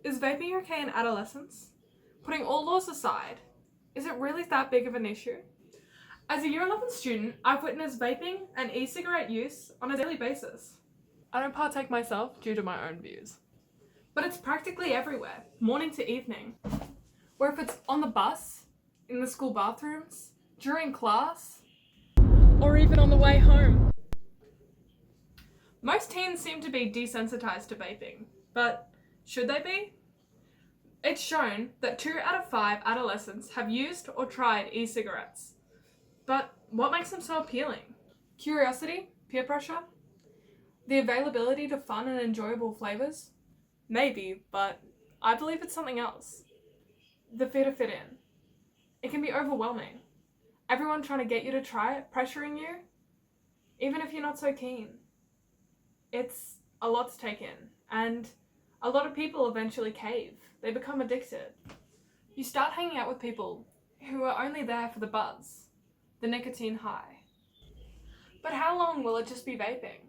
Is vaping okay in adolescence? Putting all laws aside, is it really that big of an issue? As a year 11 student, I've witnessed vaping and e-cigarette use on a daily basis. I don't partake myself due to my own views. But it's practically everywhere, morning to evening. Or if it's on the bus, in the school bathrooms, during class, or even on the way home. Most teens seem to be desensitized to vaping, but should they be? It's shown that 2 out of 5 adolescents have used or tried e-cigarettes. But what makes them so appealing? Curiosity? Peer pressure? The availability to fun and enjoyable flavors? Maybe, but I believe it's something else. The fear to fit in. It can be overwhelming. Everyone trying to get you to try it, pressuring you, even if you're not so keen. It's a lot to take in, and a lot of people eventually cave. They become addicted. You start hanging out with people who are only there for the buzz, the nicotine high. But how long will it just be vaping?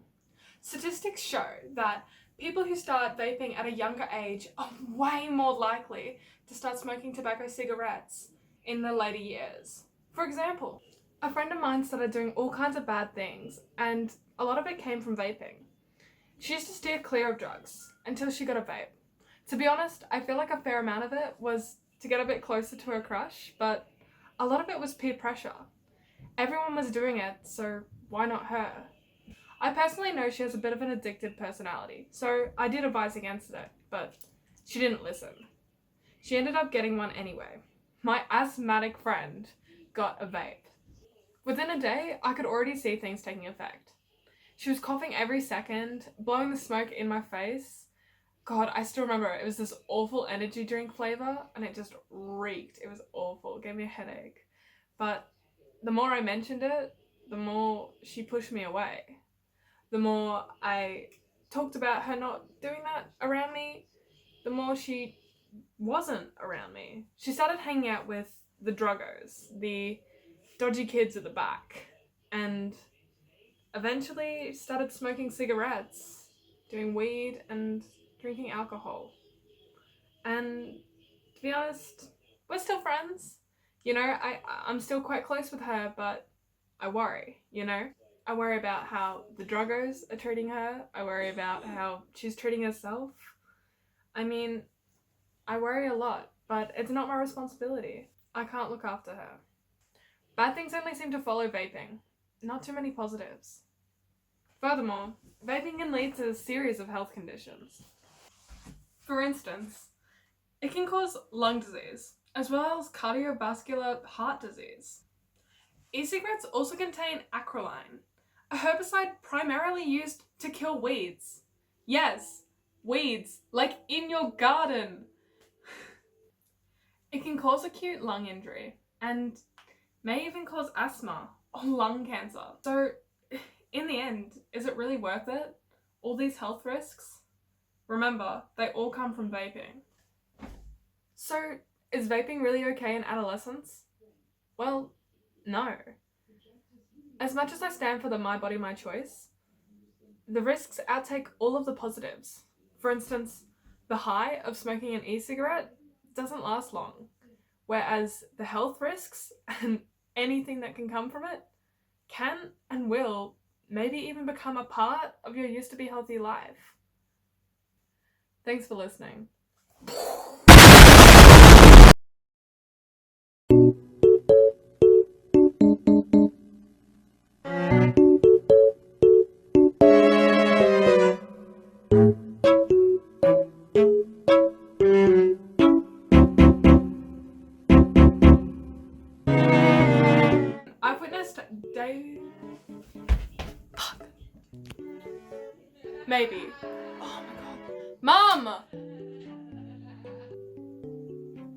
Statistics show that people who start vaping at a younger age are way more likely to start smoking tobacco cigarettes in the later years. For example, a friend of mine started doing all kinds of bad things, and a lot of it came from vaping. She used to steer clear of drugs until she got a vape. To be honest, I feel like a fair amount of it was to get a bit closer to her crush, but a lot of it was peer pressure. Everyone was doing it, so why not her? I personally know she has a bit of an addictive personality, so I did advise against it, but she didn't listen. She ended up getting one anyway. My asthmatic friend got a vape. Within a day, I could already see things taking effect. She was coughing every second, blowing the smoke in my face. God, I still remember it. It was this awful energy drink flavor, and it just reeked. It was awful. It gave me a headache. But the more I mentioned it, the more she pushed me away. The more I talked about her not doing that around me, the more she wasn't around me. She started hanging out with the druggos, the dodgy kids at the back, and eventually started smoking cigarettes, doing weed, and drinking alcohol. And to be honest, we're still friends. You know, I'm still quite close with her, but I worry, you know? I worry about how the druggos are treating her. I worry about how she's treating herself. I mean, I worry a lot, but it's not my responsibility. I can't look after her. Bad things only seem to follow vaping, not too many positives. Furthermore, vaping can lead to a series of health conditions. For instance, it can cause lung disease, as well as cardiovascular heart disease. E-cigarettes also contain acrolein, a herbicide primarily used to kill weeds. Yes, weeds, like in your garden. It can cause acute lung injury, and may even cause asthma or lung cancer. So, in the end, is it really worth it? All these health risks? Remember, they all come from vaping. So, is vaping really okay in adolescence? Well, no. As much as I stand for the my body, my choice, the risks outtake all of the positives. For instance, the high of smoking an e-cigarette doesn't last long, whereas the health risks and anything that can come from it can and will maybe even become a part of your used to be healthy life. Thanks for listening. I've witnessed Fuck. Maybe. Oh my god. Mom!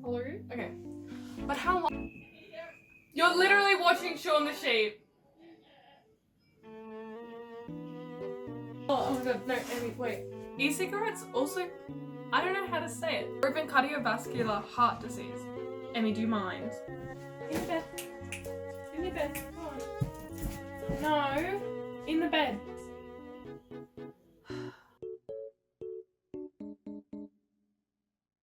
How are you? Okay. But how long? You're literally watching Shaun the Sheep. Oh my god, no, Amy, wait. E-cigarettes also, I don't know how to say it. Proven cardiovascular heart disease. Amy, do you mind? In the bed. In the bed. Come on. No. In the bed.